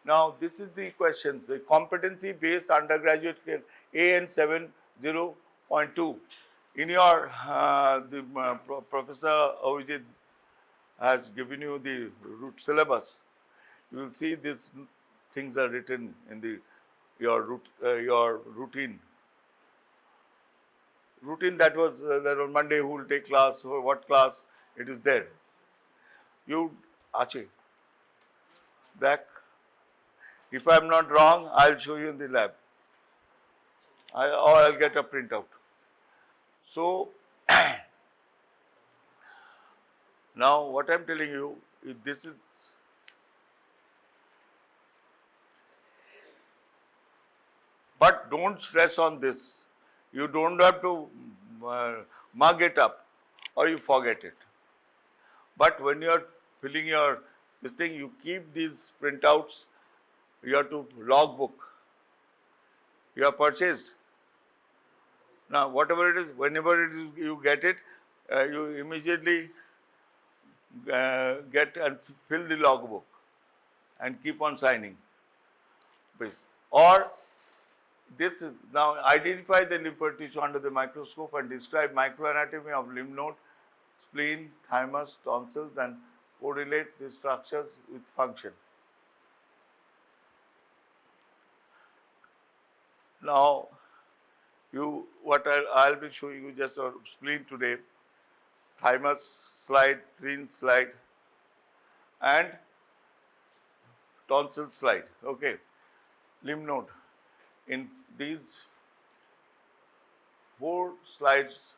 Now, this is the questions. The competency based undergraduate care AN 70.2. In your Professor Avijit has given you the root syllabus. You will see these things are written in the your routine. That was on Monday who will take class or what class, it is there. You Ache back. If I am not wrong, I will show you in the lab. Or I will get a printout. So now what I am telling you is this is but don't stress on this. You don't have to mug it up or you forget it. But when you are filling your this thing, you keep these printouts. You have to logbook. You have purchased. Now, whatever it is, whenever it is, you get it, you immediately get and fill the logbook and keep on signing. Or this is now identify the lymphoid tissue under the microscope and describe microanatomy of lymph node, spleen, thymus, tonsils, and correlate the structures with function. Now, what I'll be showing you just a spleen today, thymus slide, spleen slide, and tonsil slide. Okay, lymph node. In these 4 slides,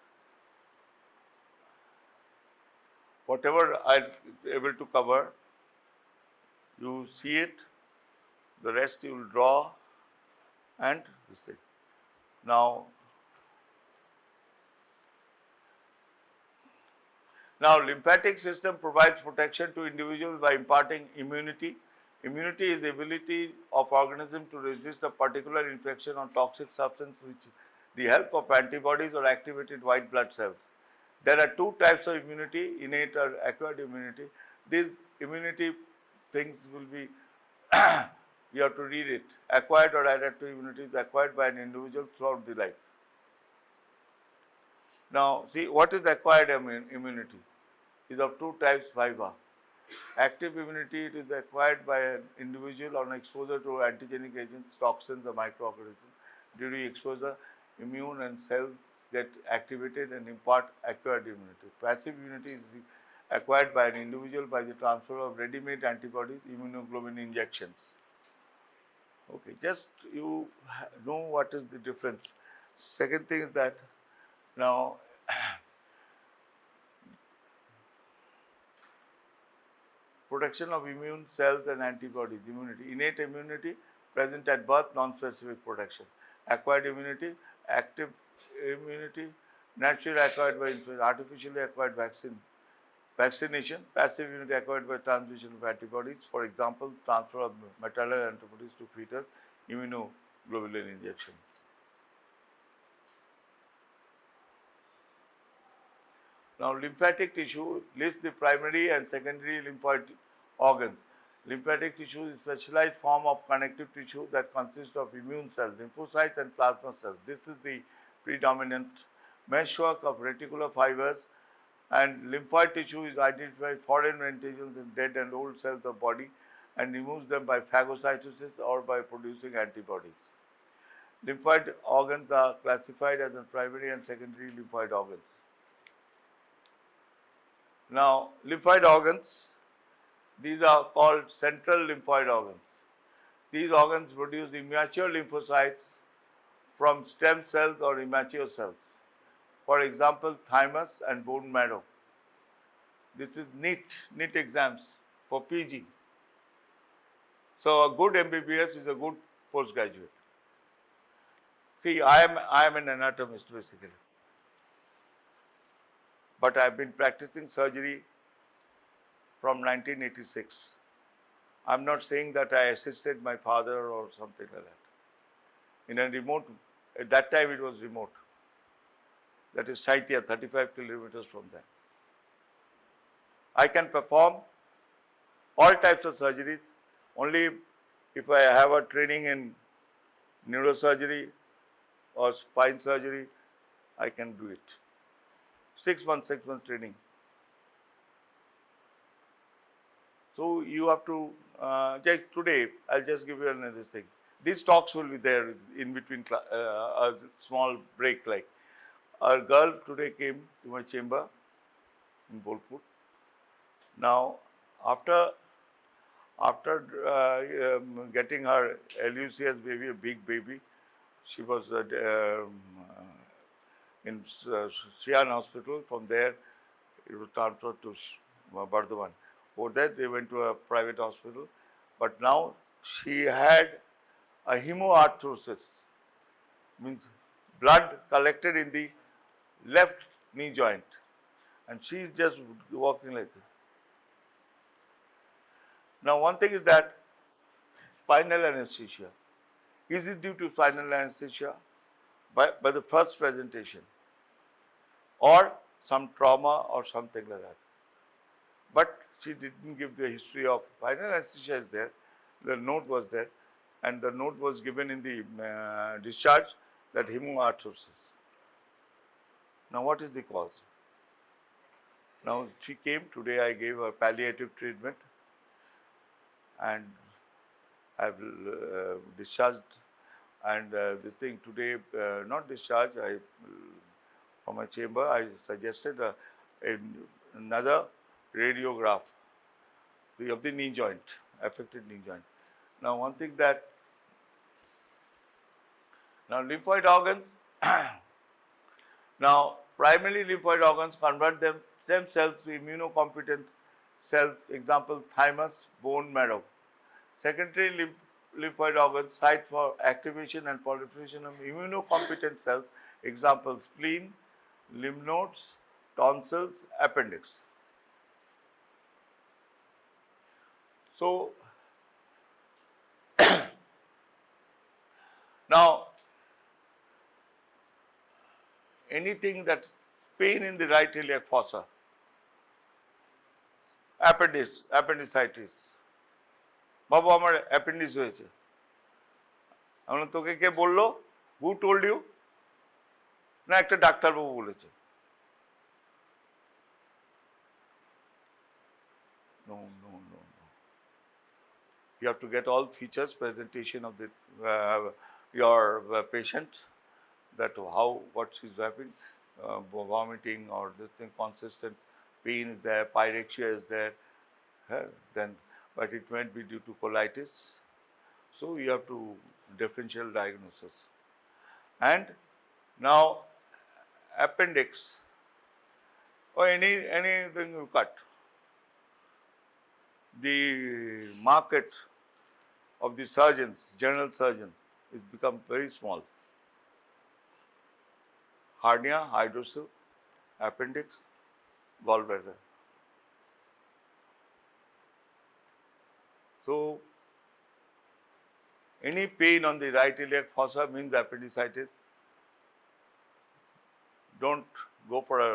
whatever I'm able to cover, you see it, the rest you will draw and this thing. Now lymphatic system provides protection to individuals by imparting immunity. Immunity is the ability of organism to resist a particular infection or toxic substance with the help of antibodies or activated white blood cells. There are 2 types of immunity, innate or acquired immunity. These immunity things will be, you have to read it. Acquired or adaptive immunity is acquired by an individual throughout the life. Now, see what is acquired immunity? Is of 2 types, Viva. Active immunity, it is acquired by an individual on exposure to antigenic agents, toxins or microorganisms. During exposure, immune and cells get activated and impart acquired immunity. Passive immunity is acquired by an individual by the transfer of ready-made antibodies, immunoglobulin injections. Okay, just you know what is the difference. Second thing is that now protection of immune cells and antibodies, immunity. Innate immunity present at birth, non-specific protection. Acquired immunity, active immunity, naturally acquired by infection, artificially acquired vaccination, passive immunity acquired by transmission of antibodies, for example, transfer of maternal antibodies to fetus, immunoglobulin injections. Now, lymphatic tissue lists the primary and secondary lymphoid organs. Lymphatic tissue is a specialized form of connective tissue that consists of immune cells, lymphocytes and plasma cells. This is the predominant meshwork of reticular fibers, and lymphoid tissue is identified foreign antigens in dead and old cells of body and removes them by phagocytosis or by producing antibodies. Lymphoid organs are classified as primary and secondary lymphoid organs. Now, lymphoid organs, these are called central lymphoid organs. These organs produce immature lymphocytes from stem cells or immature cells. For example, thymus and bone marrow. This is NEET exams for PG. So, a good MBBS is a good postgraduate. See, I am an anatomist basically. But I have been practicing surgery from 1986. I am not saying that I assisted my father or something like that. In a remote, at that time it was remote. That is Chaitya, 35 kilometers from there. I can perform all types of surgeries. Only If I have a training in neurosurgery or spine surgery, I can do it. 6 months training. So you have to, just today, I'll just give you another thing. These talks will be there in between a small break. Like a girl today came to my chamber in Bolpur. Now, after getting her LUCS baby, a big baby, she was in Sian Hospital. From there, it was transferred to Bardhaman. Over there, they went to a private hospital. But now she had a hemoarthrosis, means blood collected in the left knee joint, and she is just walking like this. Now, one thing is that spinal anesthesia. Is it due to spinal anesthesia by the first presentation, or some trauma or something like that? But she didn't give the history of spinal anesthesia is there. The note was there, and the note was given in the discharge that hemoarthrosis. Now, what is the cause? Now, she came today. I gave her palliative treatment, and I've discharged. And this thing today, not discharged. From my chamber, I suggested another radiograph of the knee joint, affected knee joint. Now, one thing that now lymphoid organs. Now, primarily lymphoid organs convert themselves to immunocompetent cells. Example: thymus, bone marrow. Secondary lymphoid organs site for activation and proliferation of immunocompetent cells. Example: spleen, lymph nodes, tonsils, appendix. So, now anything that pain in the right iliac fossa, appendicitis. বাবু আমার appendix হয়েছে। আমরা তোকে কে বললো? Who told you? না একটা ডাক্তারবাবু বলেছে। No. You have to get all features, presentation of the your patient, that what is happening, vomiting or this thing, consistent pain is there, pyrexia is there, then but it might be due to colitis. So you have to differential diagnosis. And now appendix or anything you cut, the market of the surgeons, general surgeons, is become very small. Hernia, hydrocele, appendix, gallbladder. So, any pain on the right iliac fossa means appendicitis. Don't go for a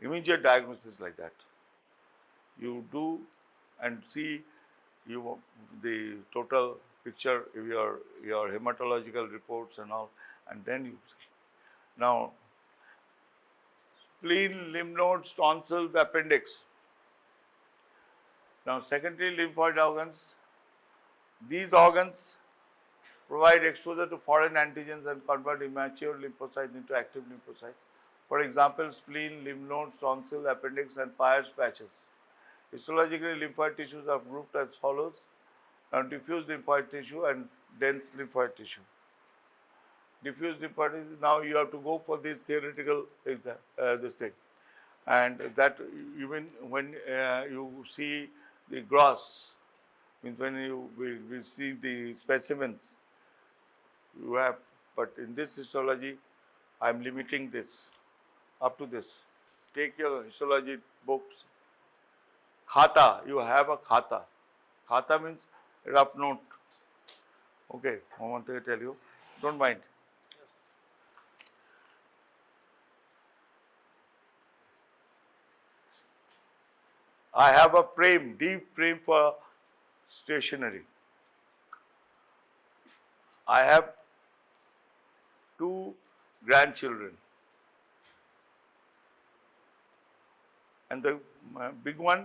immediate diagnosis like that. You do and see the total picture of your hematological reports and all, and then you see. Now, spleen, lymph nodes, tonsils, appendix. Now, secondary lymphoid organs. These organs provide exposure to foreign antigens and convert immature lymphocytes into active lymphocytes. For example, spleen, lymph nodes, tonsil, appendix, and Peyer's patches. Histologically, lymphoid tissues are grouped as follows: now, diffuse lymphoid tissue and dense lymphoid tissue. Diffuse lymphoid tissue, now you have to go for this theoretical this thing, and that even when you see the gross, means when you will see the specimens, you have, but in this histology, I am limiting this up to this. Take your histology books. Khata, you have a khata. Khata means rough note. Okay, I want to tell you, don't mind. I have a frame, deep frame for stationery. I have 2 grandchildren, and the big one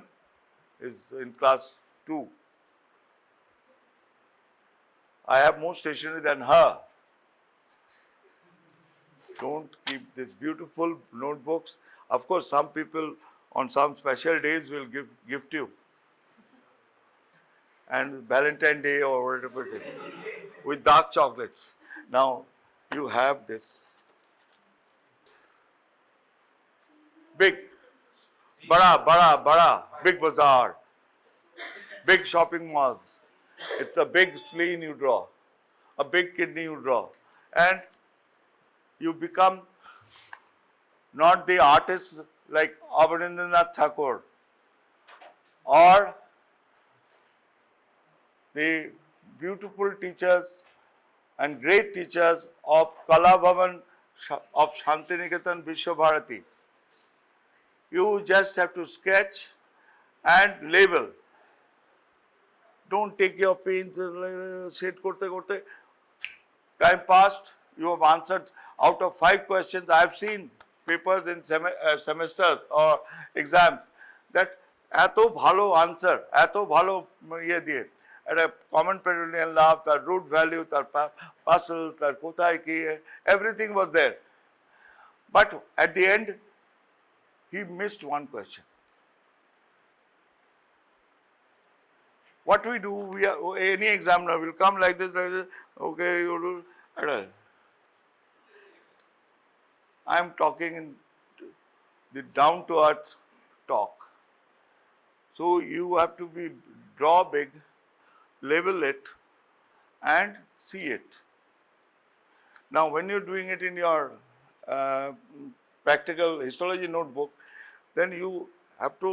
is in class 2. I have more stationery than her. Don't keep these beautiful notebooks. Of course, some people on some special days will gift you, and Valentine Day or whatever it is, with dark chocolates. Now you have this big, bada, big bazaar, big shopping malls. It's a big spleen you draw, a big kidney you draw, and you become not the artist like Abanindranath Thakur or the beautiful teachers and great teachers of Kala Bhavan of Santiniketan Vishwabharati. You just have to sketch and label. Don't take your pains and sit korte. Time passed, you have answered out of 5 questions. I have seen papers in semesters or exams that এত ভালো answer, এত ভালো ইয়ে দিয়ে একটা common perennial laugh, তার root value, তার parcels, তার কোথায় কি, everything was there. But at the end, he missed one question. What we do, any examiner will come like this, okay, you do. I am talking in the down-to-earth talk. So you have to draw big, label it, and see it. Now, when you're doing it in your practical histology notebook, then you have to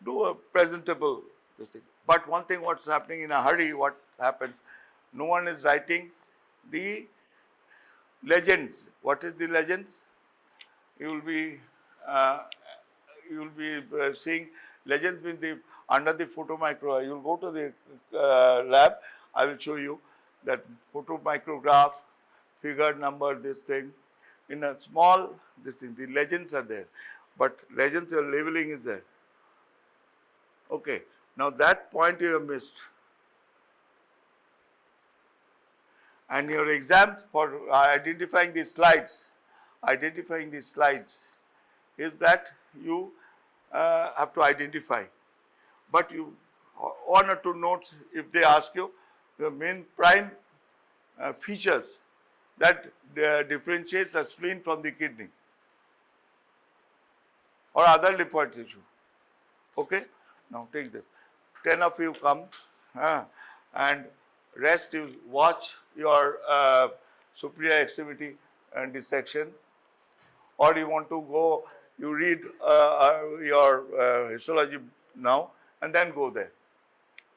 do a presentable thing. But one thing, what's happening in a hurry, what happens, no one is writing the legends. What is the legends? You will be seeing legends with the under the photomicro. You will go to the lab. I will show you that photomicrograph, figure, number, this thing. In a small this thing, the legends are there, but legends your labeling is there. Okay. Now that point you have missed. And your exam for identifying these slides is that you have to identify. But you, 1 or 2 notes, if they ask you, the main prime features that differentiates a spleen from the kidney or other lymphoid tissue. Okay? Now take this. 10 of you come and rest, you watch your superior extremity and dissection, or you want to go, you read your histology now and then go there.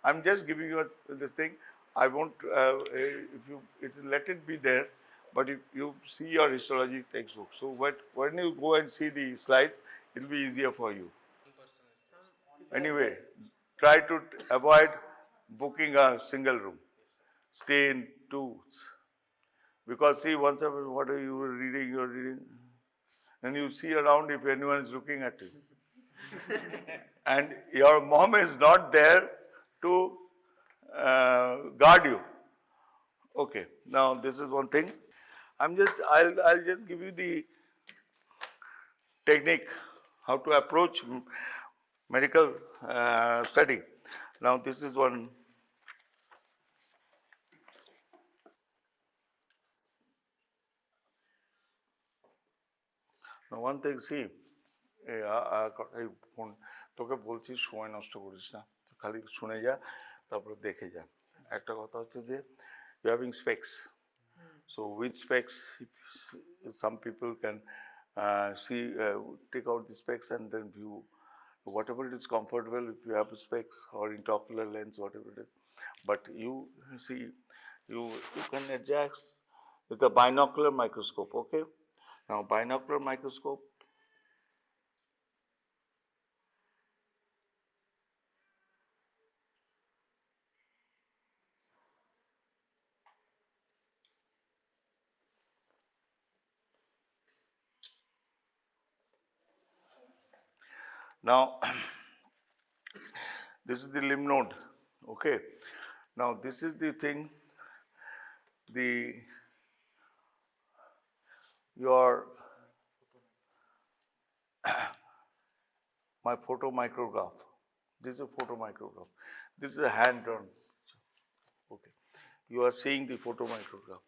I'm just giving you this thing. I won't, let it be there, but if you see your histology textbook, so when you go and see the slides, it will be easier for you. Anyway, try to avoid booking a single room. Stay in 2s. Because see, once what are you reading, you're reading, and you see around if anyone is looking at you. And your mom is not there to guard you. Okay, now this is one thing. I'll just give you the technique, how to approach medical study. Now this is one. Now one thing, see, তোকে বলছি সময় নষ্ট করিস না, খালি শুনে যা, তারপর দেখে যা। একটা কথা হচ্ছে যে you having specs. So with specs, some people can see, take out the specs and then view whatever it is comfortable. If you have specs or intraocular lens, whatever it is, but you see, you can adjust. It's a binocular microscope. Okay. Now binocular microscope. Now, this is the lymph node, okay. Now, this is the thing, your my photomicrograph. This is a photomicrograph. This is a hand drawn. Okay. You are seeing the photomicrograph.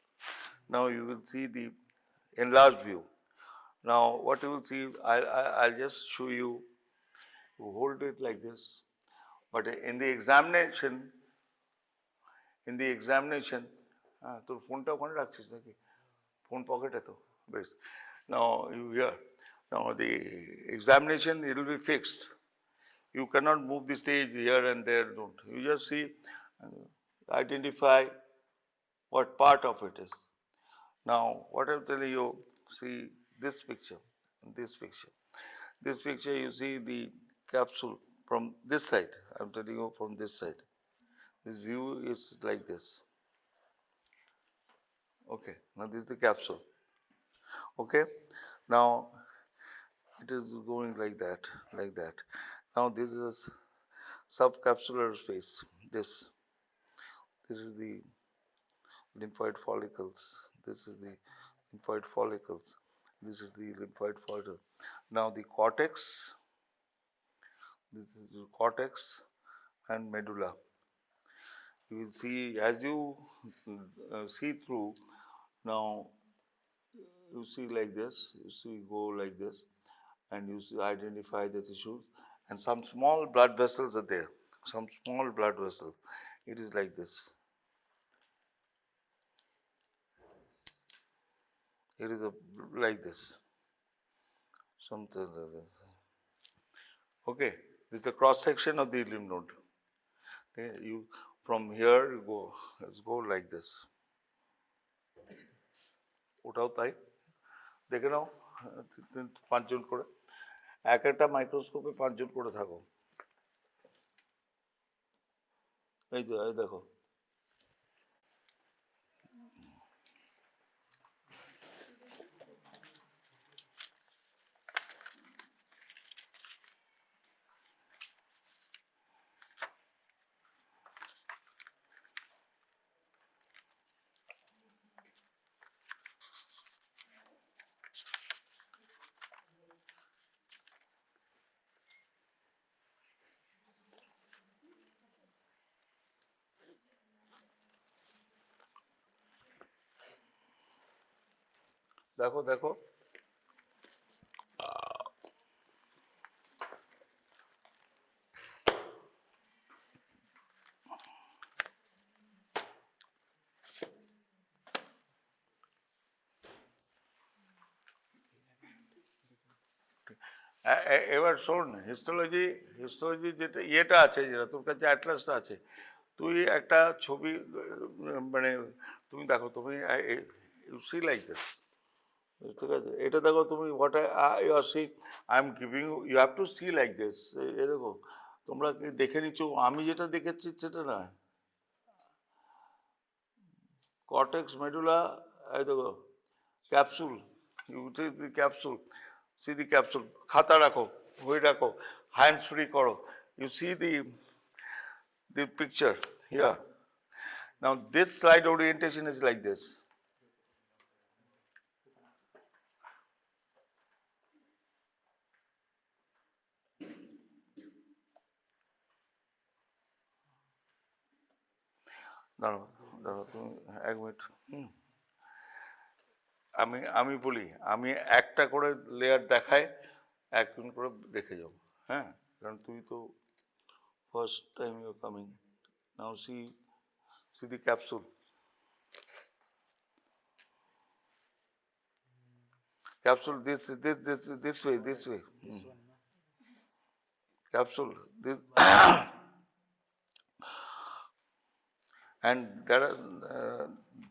Now you will see the enlarged view. Now what you will see, I'll just show you. You hold it like this. But in the examination, তোর ফোনটা ওখানে রাখছিস নাকি? Phone পকেটে তো, বেশ। Now you hear. Now the examination, it will be fixed. You cannot move the stage here and there, don't. You just see, identify what part of it is. Now, what I'm telling you, see this picture, This picture, you see the capsule from this side. I'm telling you from this side. This view is like this. Okay, now this is the capsule. Okay, now it is going like that. Now this is a subcapsular space. This is the lymphoid follicles. This is the lymphoid follicles. This is the lymphoid follicle. Now the cortex. This is the cortex and medulla. You will see, as you see through. Now you see like this. You see go like this, and you see identify the tissues, and some small blood vessels are there. Some small blood vessels. It is like this. It is like this. Something like this. Okay, this is the cross section of the lymph node. Okay, you from here you go. Let's go like this. ওটাও তাই, দেখে নাও 5 জন করে, এক একটা মাইক্রোস্কোপে 5 জন করে থাকো। এই দেখো, দেখো দেখো, এবার শোন, হিস্টোলজি যেটা ইয়েটা আছে, যেটা তোর কাছে অ্যাটলাসটা আছে, তুই একটা ছবি মানে তুমি দেখো, তুমি ইউ সি লাইক দিস, ঠিক আছে, এটা দেখো তুমি, হোয়াট আই আর see I am giving you have to see like this. এ দেখো, তোমরা কি দেখে নিচ্ছ, আমি যেটা দেখেছি সেটা না। কর্টেক্স মেডুলা, এই দেখো capsule, you take the capsule, see the capsule, খাতা রাখো, বই রাখো, হ্যান্ডস ফ্রি করো, you see the picture here. Now this slide orientation is like this. দাঁড়াও তুমি এক মিনিট, আমি বলি, আমি একটা করে লেয়ার দেখাই, একজন করে দেখে যাও, হ্যাঁ, কারণ তুই তো first time you are coming. Now see the capsule, this way, capsule this and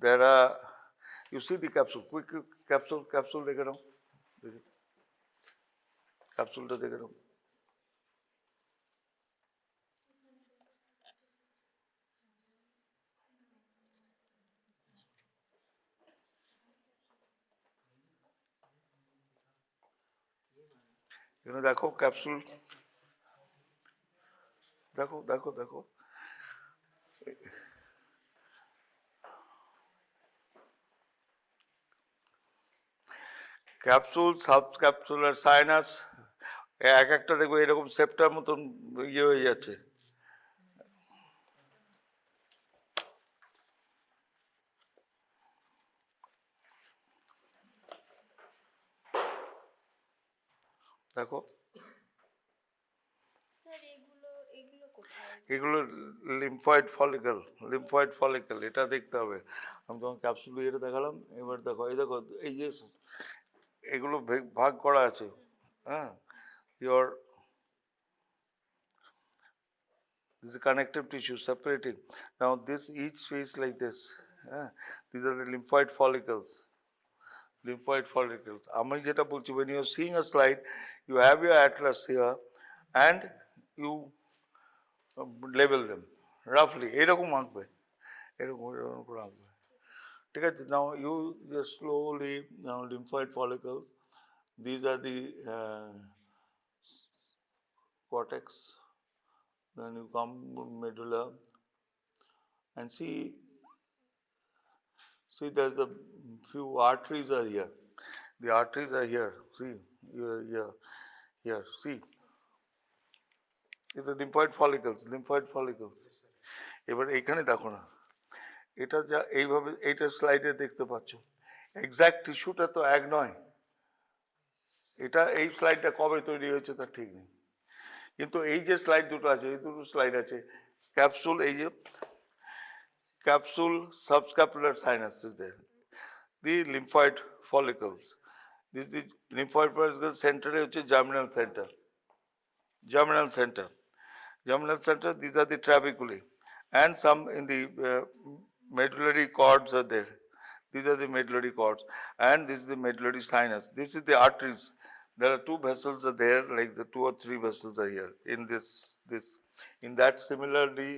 there are you see the capsule, quick capsule দেখে নাও, ক্যাপসুলটা দেখে নাও। এখানে দেখো ক্যাপসুল, দেখো দেখো দেখো ক্যাপসুল, সাবক্যাপসুলার সাইনাস, এক একটা দেখবো এরকম সেপ্টার মতন ইয়ে হয়ে যাচ্ছে। দেখো এগুলো লিম্ফয়েড ফলিকল, এটা দেখতে হবে। আমি তোমার ক্যাপসুল এটা দেখালাম, এবার দেখো এই দেখো এই যে এগুলো ভাগ করা আছে, হ্যাঁ, your this is connective tissue separating. Now this each face like this, these are the lymphoid follicles. আমি যেটা বলছি, when you are seeing a slide, you have your atlas here and you label them roughly, এরকম আঁকবে, এরকম করে আঁকবে, ঠিক আছে? Now you just slowly, now lymphoid follicles, these are the cortex, then you come medulla and see there's a few arteries are here, the arteries are here, see here, see, it's the lymphoid follicles. এবার এখানে দেখো না, এটা যা এইভাবে এইটা স্লাইডে দেখতে পাচ্ছ, এক্স্যাক্ট টিস্যুটা তো এক নয়, এটা এই স্লাইডটা কবে তৈরি হয়েছে তার ঠিক নেই, কিন্তু এই যে স্লাইড দুটো আছে, এই দুটো স্লাইড আছে, ক্যাপসুল, এই যে capsule, subscapular sinus is there, the lymphoid follicles, this is the lymphoid follicle center হচ্ছে germinal center, these are the trabeculae, and some in the medullary cords are there, these are the medullary cords, and this is the medullary sinus, this is the arteries, there are two vessels are there, like the 2 or 3 vessels are here in this in that. Similarly,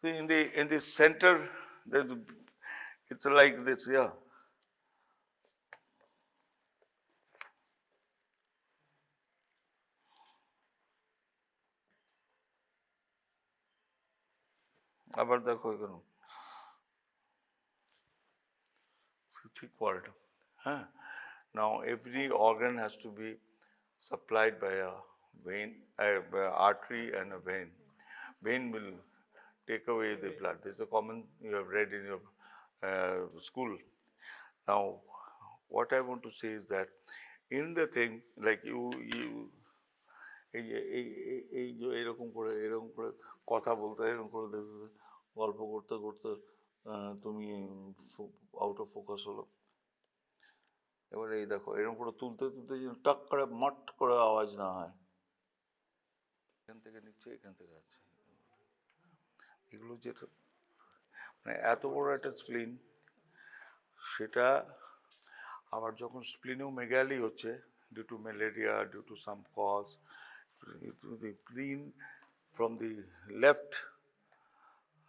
see in the center there's, it's like this, yeah, আবার দেখো এখানে thick walled, now every organ has to be supplied by a vein, artery and a vein. Vein will take away the blood. This is a common, you have read in your school. Now, what I want to say is that in the thing, like you এই যে এরকম করে কথা বলতে, এরকম করে গল্প করতে করতে তুমি আউট অফ ফোকাস হলো, এবারে এই দেখো এরকম করে তুলতে টাক করে মট করে আওয়াজ না হয়, এখান থেকে নিচ্ছে, এখান থেকে আসছে, এগুলো যেটা মানে এত বড় একটা স্প্লিন, সেটা আবার যখন স্প্লিনেও মেগালি হচ্ছে due to malaria, due to some cause, the spleen from the left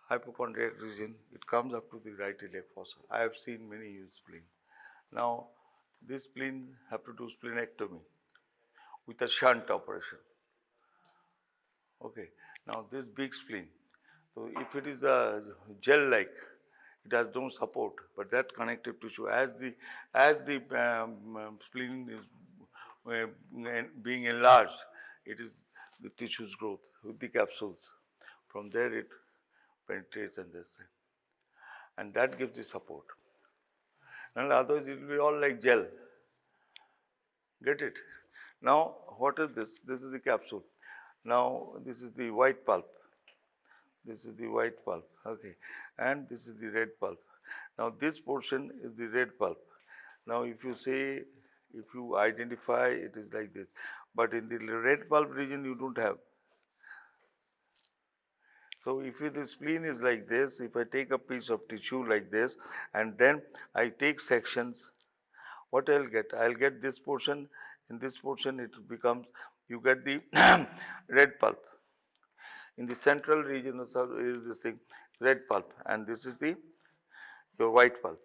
hypochondriac region, it comes up to the right iliac fossa. I have seen many use spleen. Now this spleen have to do splenectomy with a shunt operation. Okay, now this big spleen, so if it is a gel like, it has no support, but that connective tissue, as the spleen is being enlarged, it is the tissue's growth with the capsules, from there it penetrates and this thing, and that gives the support, and otherwise it will be all like gel. Get it? Now what is this? This is the capsule. Now this is the white pulp, okay, and this is the red pulp. Now this portion is the red pulp. Now if you say, if you identify, it is like this, but in the red pulp region you don't have. So if the spleen is like this, if I take a piece of tissue like this and then I take sections, what I'll get? I'll get this portion. In this portion it becomes, you get the red pulp. In the central region is this thing, red pulp, and this is the your white pulp.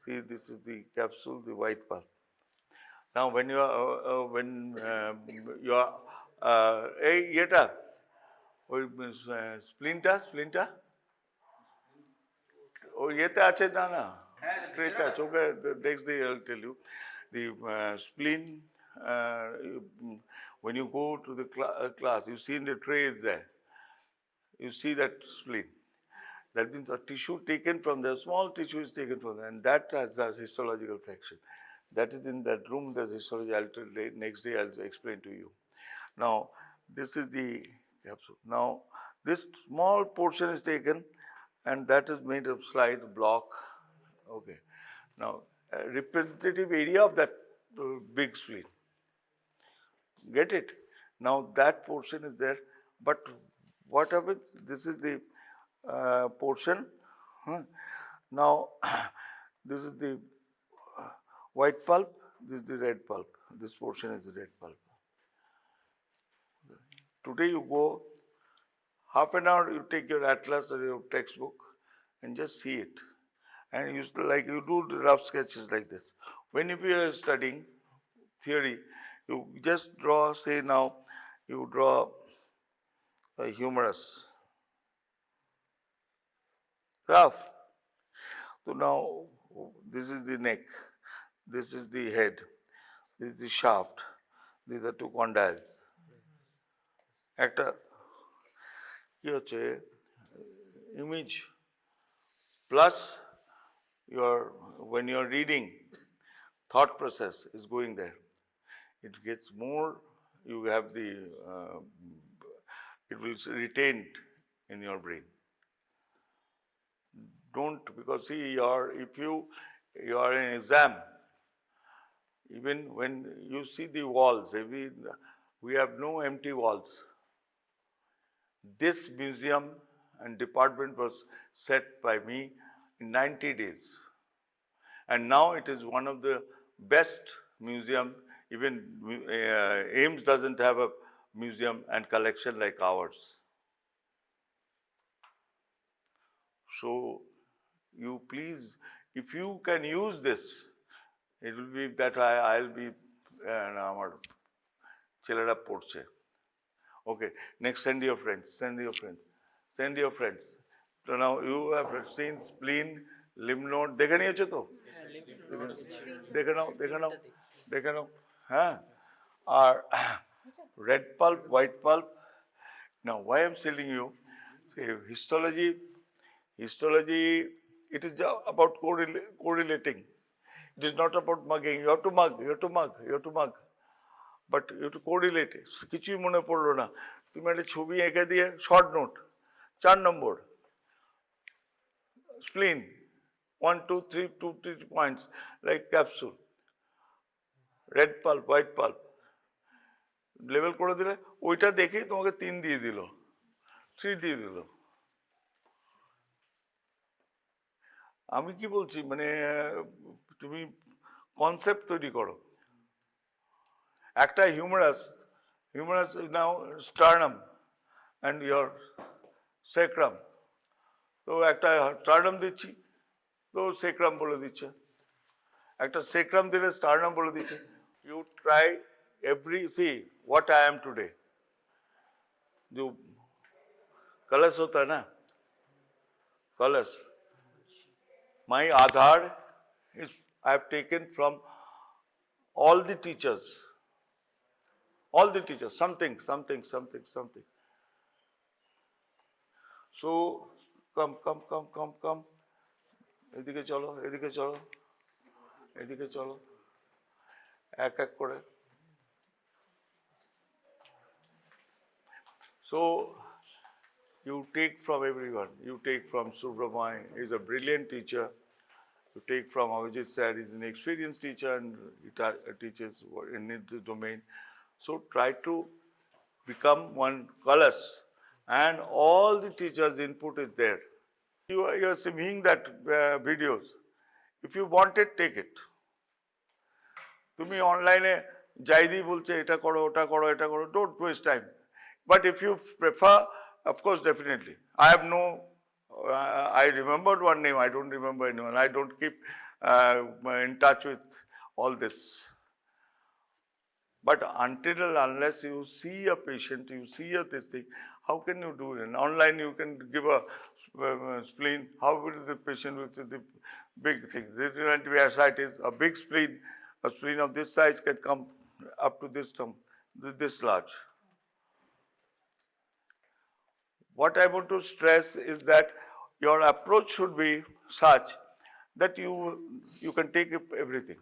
See, this is the capsule, the white pulp. Now when you are এটা ওই splinter ওই ইয়েতে আছে না ট্রেতে আছে ওকে next day I'll tell you the spleen when you go to the class you see in the tray is there you see that spleen. That means a tissue taken from there, small tissue is taken from there, and that has a histological section. That is in that room, there's histology. Next day I'll explain to you. Now, this is the capsule. Now, this small portion is taken, and that is made of slide block. Okay. Now, representative area of that big spleen. Get it? Now, that portion is there, but what happens? This is the portion. Now, this is the white pulp, this is the red pulp. This portion is the red pulp. Today you go, half an hour you take your atlas or your textbook and just see it. And you do the rough sketches like this. When if you are studying theory, you just draw, say now, you draw a humerus. Rough. So now this is the neck, this is the head, this is the shaft, these are two condyles. একটা কি হচ্ছে image plus when you are reading, thought process is going there. It gets more, you have the, it will retain in your brain. Don't, because see, if you are in exam, even when you see the walls, we have no empty walls. This museum and department was set by me in 90 days. And now it is one of the best museum, even AIMS doesn't have a museum and collection like ours. So, you please, if you can use this, it will be that I'll be আমার ছেলেরা পড়ছে. Okay, next send your friends. So now you have seen spleen, lymph node, দেখে নিয়েছো তো? দেখে নাও, হ্যাঁ? আর red pulp, white pulp. Now why I'm telling you, say histology, it is about correlating. It is not about mugging. You have to mug. But you have to correlate. কিছুই মনে পড়লো না, তুমি একটা ছবি এঁকে দিয়ে শর্ট নোট 4 নম্বর spleen 1 2 3 2 3 points like capsule, red pulp, white pulp level করে দিলে ওইটা দেখে তোমাকে 3 দিয়ে দিল, 3 দিয়ে দিল। আমি কি বলছি, মানে তুমি কনসেপ্ট তৈরি করো। একটা humerus now sternum and your sacrum, তো একটা স্টার্নাম দিচ্ছি তো সেক্রাম বলে দিচ্ছে, একটা সেক্রাম দিলে স্টার্নাম বলে দিচ্ছে। You try see what I am today. जो कलश होता है ना, कलश, my Aadhaar is I have taken from all the teachers, something. So come, এদিকে চলো, এক করে। So you take from everyone. You take from Subramai, he's a brilliant teacher. You take from Avijit Sir, he's an experienced teacher and he teaches in the domain. So try to become one colors, and all the teachers' input is there. You are seeing that videos. If you want it, take it. তুমি অনলাইনে যাইদি বলছে এটা করো, ওটা করো, don't waste time. But if you prefer, of course, definitely. I remembered one name, I don't remember anyone. I don't keep in touch with all this. But until and unless you see a patient, you see this thing, how can you do it? Online you can give a spleen. How will the patient will see the big thing? This antibiotics, a big spleen, a spleen of this size can come up to this term, this large. What I want to stress is that your approach should be such that you can take everything.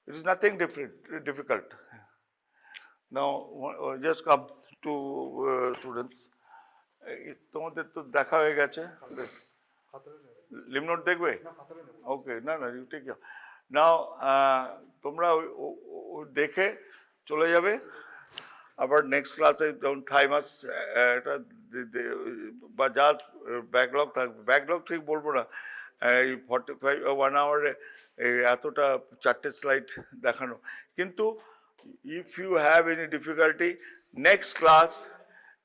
It is nothing difficult. Now, just come to students. তোমাদের তো দেখা হয়ে গেছে Lim note দেখবে ওকে না না you take নাও তোমরা দেখে চলে যাবে আবার নেক্সট ক্লাসে যখন টাইম আসছে এটা বা যা ব্যাকলগ থাকবে ব্যাকলগ ঠিক বলবো না এই 45 1 আওয়ারে এতটা 4টে স্লাইড দেখানো কিন্তু if you have any difficulty next class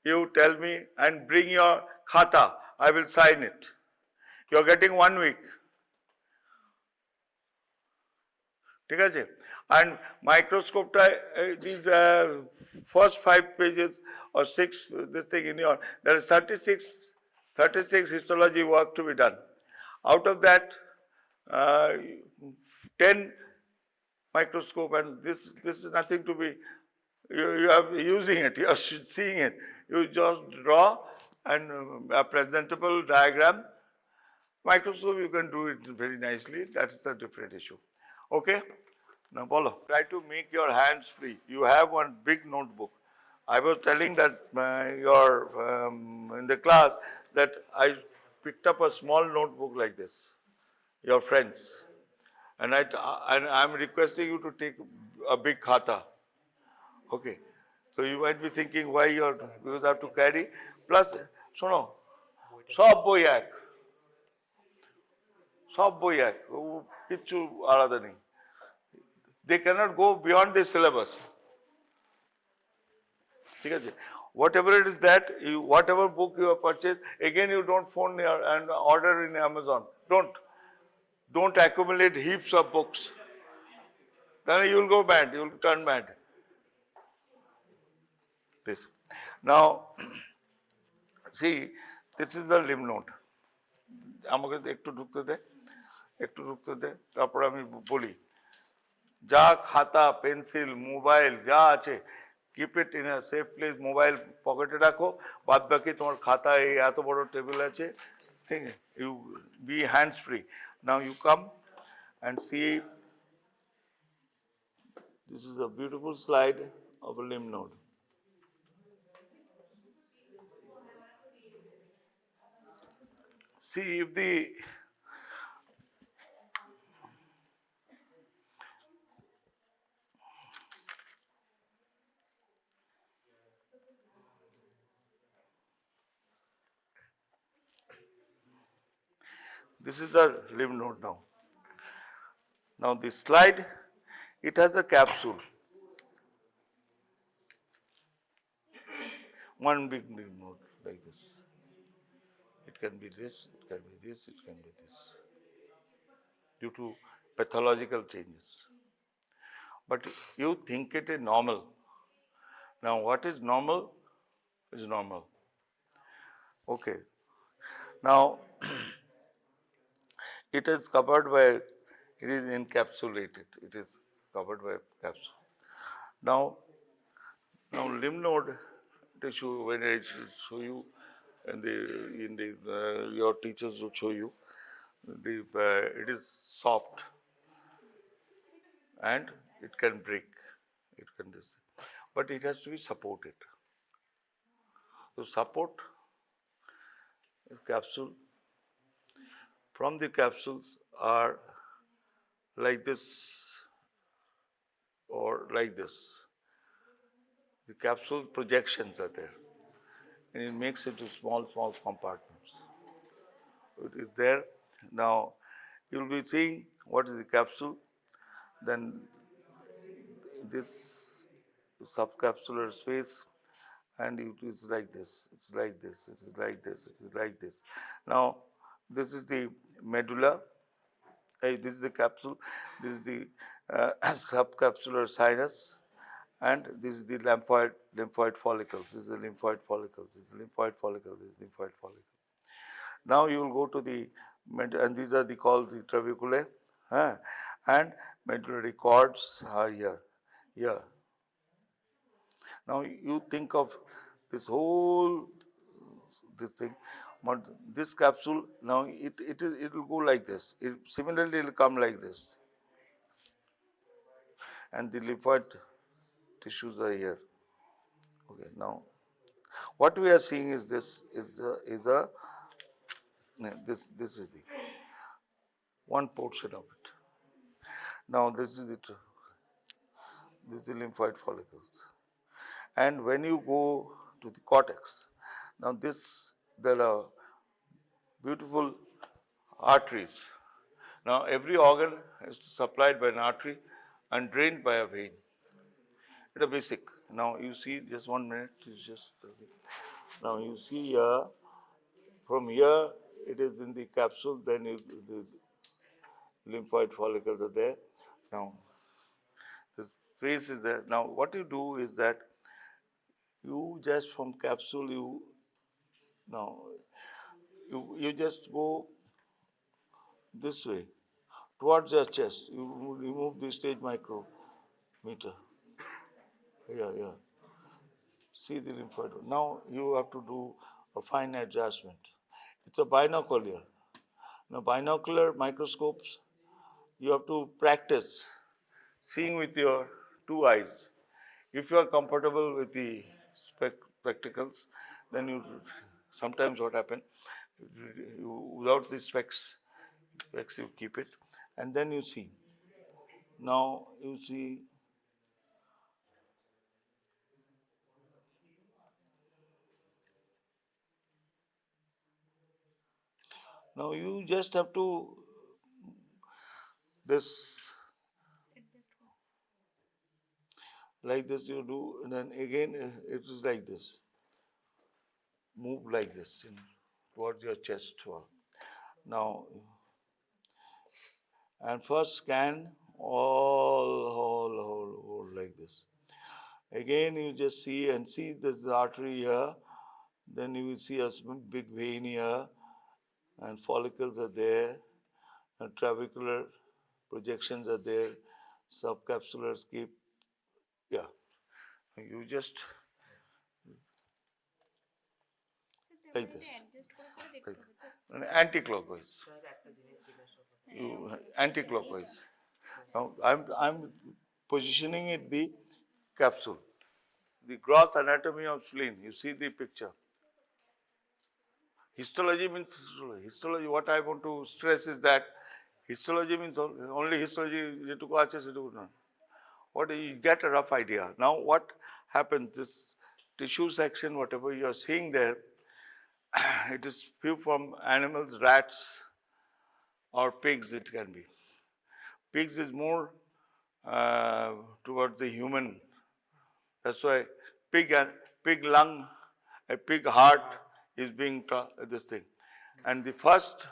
you tell me and bring your khata, I will sign it. You are getting 1 week. ঠিক আছে and microscope these first 5 pages or 6 this thing in your there is 36 histology work to be done. Out of that 10 microscope and this is nothing to be you are using it, you are seeing it. You just draw and a presentable diagram. Microscope you can do it very nicely. That is a different issue. Okay. Now follow. Try to make your hands free. You have one big notebook. I was telling that in the class that I picked up a small notebook like this. Your friends. And I'm requesting you to take a big khata. Okay. So you might be thinking why you have to carry. Plus, শোনো সব বই এক কিচ্ছু আলাদা নেই they cannot go beyond the syllabus ঠিক আছে whatever it is that whatever book you have purchased again you don't phone and order in Amazon don't accumulate heaps of books then you will go mad, you will turn mad. This. Now, see, this is the lymph node. আমাকে একটু ঢুকতে দে তারপর আমি বলি যা খাতা pencil mobile যা আছে keep it in a safe place mobile পকেটে রাখো বাদ বাকি তোমার খাতা এই এত বড় টেবিল আছে ঠিক আছে you be hands free now you come and see this is a beautiful slide of a lymph node. See if this is the lymph node now. Now this slide, it has a capsule. One big lymph node like this. It can be this, it can be this, it can be this. Due to pathological changes. But you think it is normal. Now what is normal is normal. Okay. Now it is covered by, it is encapsulated. It is covered by capsule. Now lymph node tissue, when I show you, your teachers will show you, it is soft and it can break. It can this, but it has to be supported. So support capsule. From the capsules are like this or like this. The capsule projections are there and it makes it into small compartments. It is there. Now you will be seeing what is the capsule, then this subcapsular space, and it is like this, it's like this, it is like this, it is like this. Now this is the medulla, this is the capsule, this is the subcapsular sinus, and this is the lymphoid follicles. This is the lymphoid follicles. This is the lymphoid follicle. This is lymphoid follicle. Now you will go to the and these are called the trabeculae, and medullary cords are here. Here. Now you think of this whole thing. This capsule, now it will go like this. Similarly, it will come like this, and the lymphoid tissues are here. Okay. Now, what we are seeing is this is the one portion of it. Now this is the lymphoid follicles, and when you go to the cortex, now there are beautiful arteries. Now every organ is supplied by an artery and drained by a vein. It's a basic. Now you see, just 1 minute. Now you see here. From here, it is in the capsule. Then the lymphoid follicles are there. Now the space is there. Now what you do is that you just from capsule you just go this way towards your chest. You remove the stage micrometer. Yeah. See the lymphoid. Now you have to do a fine adjustment. It's a binocular. Now binocular microscopes, you have to practice seeing with your two eyes. If you are comfortable with the spectacles, then sometimes what happens, without the specs you keep it, and then you see. Now you see. Now you just have to like this you do, and then again it is like this. Move like this towards your chest wall. Now, and first scan all like this. Again, you just see this artery here. Then you will see a big vein here, and follicles are there, and trabecular projections are there, subcapsular skip. Yeah, you just like this. Anti-clockwise. Anti-clockwise. Now I'm positioning it the capsule. The gross anatomy of spleen. You see the picture. Histology means histology. Histology. What I want to stress is that histology means only histology. What you get a rough idea. Now what happens? This tissue section, whatever you are seeing there, it is few from animals, rats, or pigs. It can be. Pigs is more towards the human. That's why pig lung, a pig heart is being this thing. And the first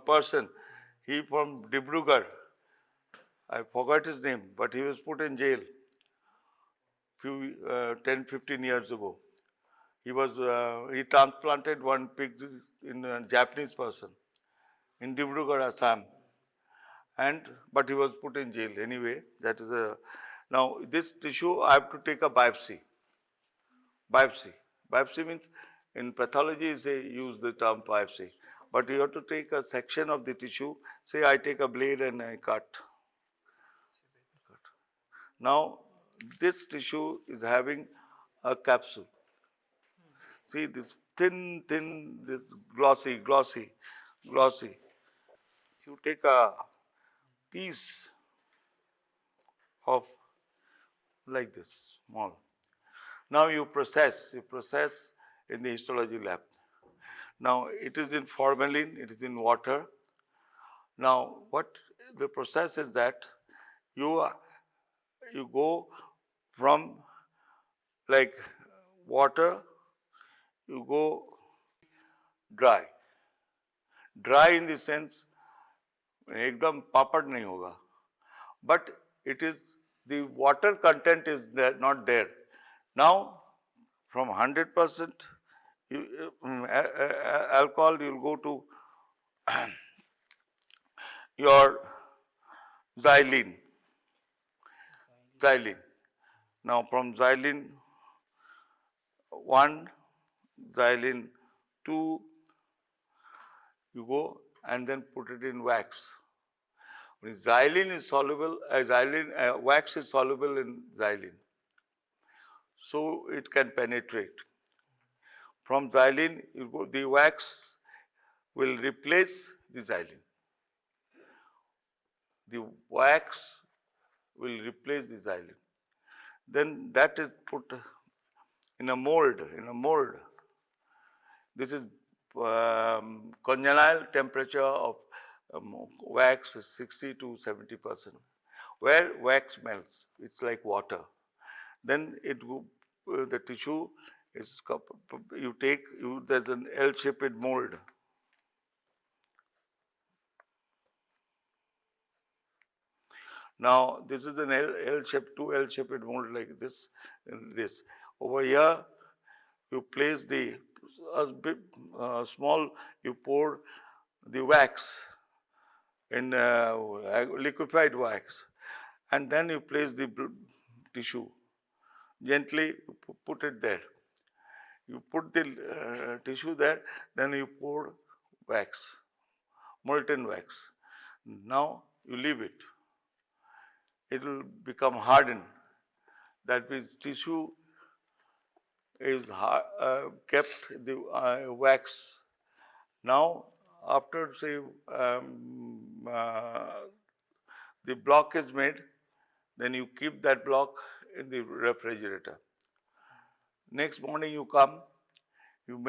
person, he from Debridement, I forgot his name, but he was put in jail 10-15 years ago. He transplanted one pig in a Japanese person in Debridement, Assam. But he was put in jail anyway. That is now this tissue I have to take a biopsy. Biopsy means in pathology use the term biopsy, but you have to take a section of the tissue. Say I take a blade and I cut. Now this tissue is having a capsule. See this thin, this glossy. You take a piece of like this, small. Now you process in the histology lab. Now it is in formalin, it is in water. Now what the process is that you go from like water, you go dry. Dry in the sense एकदम पापड़ नहीं होगा. but it is the water content is there, not there. Now, from 100% alcohol, you will go to your xylene. Xylene. Now, from xylene 1, xylene 2, you go and then put it in wax. When xylene is soluble, wax is soluble in xylene, so it can penetrate. From xylene, you go, the wax will replace the xylene. The wax will replace the xylene. Then that is put in a mold. This is congenial temperature of wax is 60 to 70%. Where wax melts, it's like water. Then the tissue is, there's an L-shaped mold. Now, this is an L-shaped, two L-shaped mold like this and this. Over here, you place the small, you pour the wax in liquefied wax, and then you place the tissue. Gently put it there. You put the tissue there, then you pour wax, molten wax. Now you leave it. It will become hardened. That means tissue is kept the wax. Now, after say the block is made, then you keep that block in the refrigerator. Next morning you come, you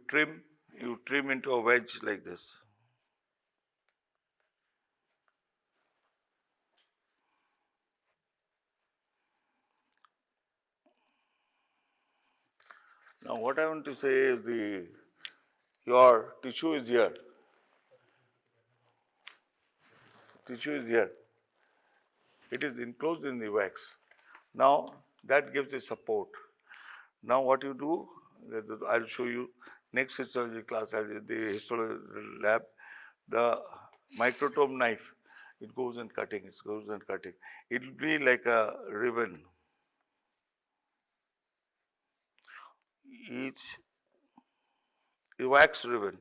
trim into a wedge like this. Now what I want to say is your tissue is here. Tissue is here. It is enclosed in the wax. Now that gives a support. Now what you do, I'll show you next histology class, the histology lab, the microtome knife, it goes and cutting, it will be like a ribbon. Each wax ribbon.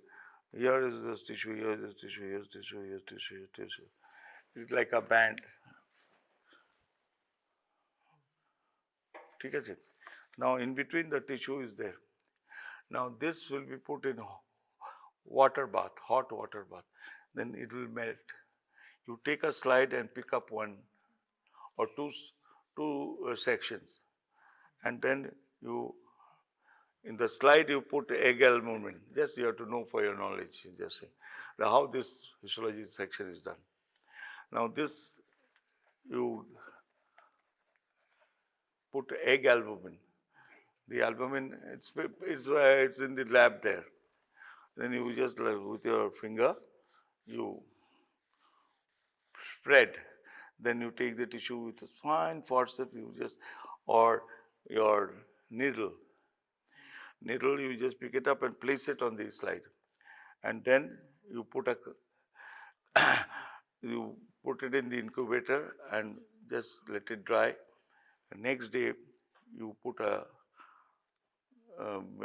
Here is this tissue, here is this tissue, here is tissue, here is tissue, here is tissue. It's like a band. Okay. Now in between the tissue is there. Now this will be put in water bath, hot water bath. Then it will melt. You take a slide and pick up one or two sections, and then in the slide you put egg albumin. Just you have to know for your knowledge, just say how this histology section is done. Now this, you put egg albumin. The albumin, it's in the lab there. Then you just with your finger, you spread. Then you take the tissue with a fine forceps, or your needle. You just pick it up and place it on the slide. And then you put it in the incubator and just let it dry. The next day, you put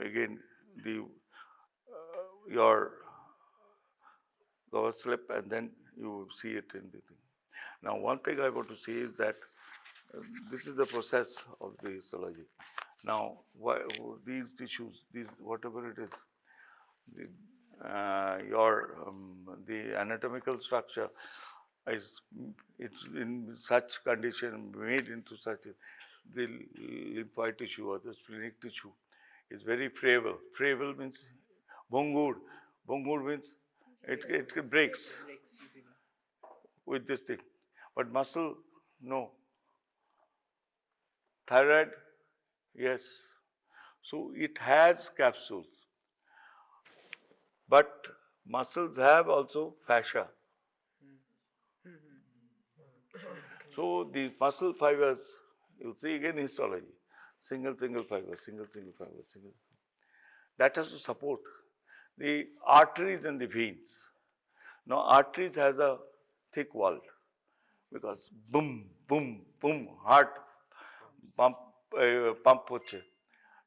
again your cover slip, and then you see it in the thing. Now, one thing I want to say is that this is the process of the histology. Now, these tissues, whatever it is, the anatomical structure it's in such condition, made into such the lymphoid tissue or the splenic tissue is very frail. Frail means bhungur. Bhungur means it breaks with this thing. But muscle, no. Thyroid, yes. So it has capsules. But muscles have also fascia. So the muscle fibers, you'll see again histology, single fiber, single fiber, single. That has to support the arteries and the veins. Now arteries has a thick wall because boom, boom, boom, heart pump, pump hoche.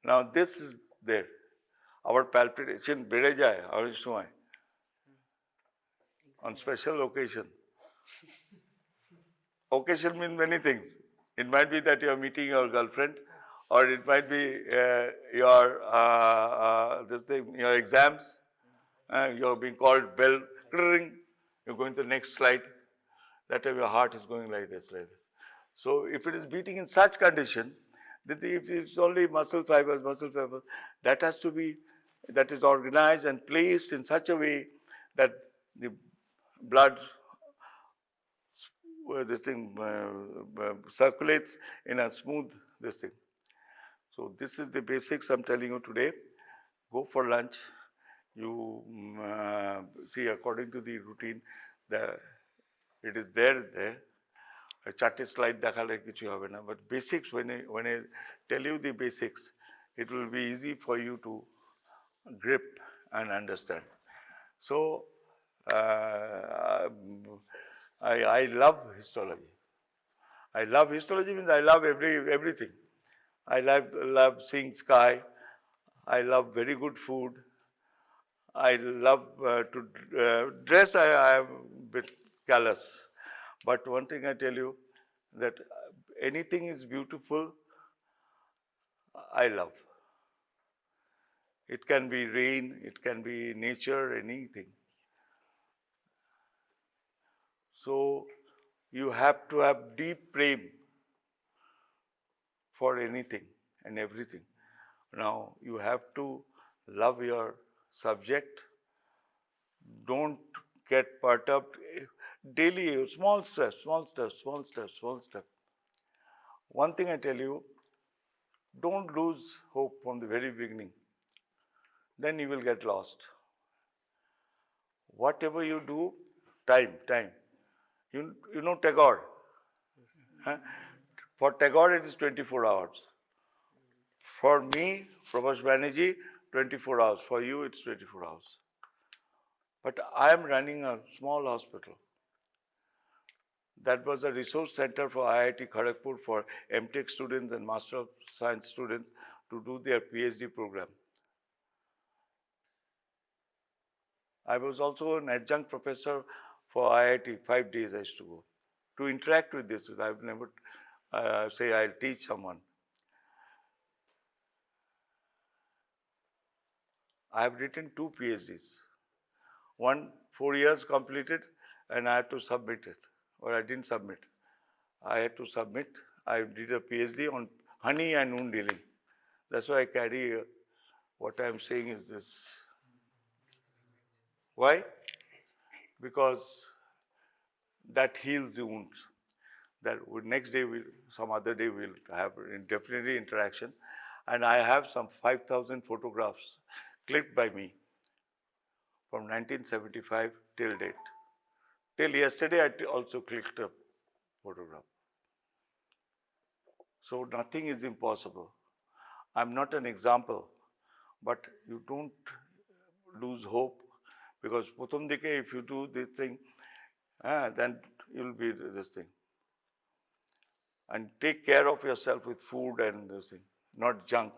Now this is there. Our palpitation বেড়ে যায় অনেক সময় on special occasion. Occasion means many things. It might be that you are meeting your girlfriend, or it might be your your exams. You're being called bell, ring. You're going to the next slide. That time your heart is going like this, like this. So if it is beating in such condition, that if it's only muscle fibers, that has to be, that is organized and placed in such a way that the blood this thing circulates in a smooth this thing. So this is the basics I'm telling you today. Go for lunch. You see according to the routine, it is there. A chart slide dekhale kichu hobe na, but basics when I tell you the basics, it will be easy for you to grip and understand. So I love histology. I love histology means I love everything. I love seeing sky. I love very good food. I love to dress. I am a bit callous. But one thing I tell you, that anything is beautiful, I love. It can be rain, it can be nature, anything. So you have to have deep prem for anything and everything. Now you have to love your subject. Don't get perturbed. Daily, small steps. One thing I tell you, don't lose hope from the very beginning. Then you will get lost. Whatever you do, time. You know Tagore? Huh? For Tagore, it is 24 hours. For me, Prabhash Banerjee, 24 hours. For you, it's 24 hours. But I am running a small hospital. That was a resource center for IIT Kharagpur for MTech students and Master of Science students to do their PhD program. I was also an adjunct professor for IIT, 5 days I used to go. To interact with this, I've never say I'll teach someone. I have written 2 PhDs. One 4 years completed and I had to submit it, or I didn't submit. I had to submit. I did a PhD on honey and wound healing. That's why I carry what I'm saying is this. Why? Because that heals the wounds. That next day, some other day, we'll have definitely interaction. And I have some 5,000 photographs clicked by me from 1975 till date. Till yesterday, I also clicked a photograph. So nothing is impossible. I'm not an example, but you don't lose hope, because prothom dike if you do this thing, then you'll be this thing. And take care of yourself with food and this thing, not junk.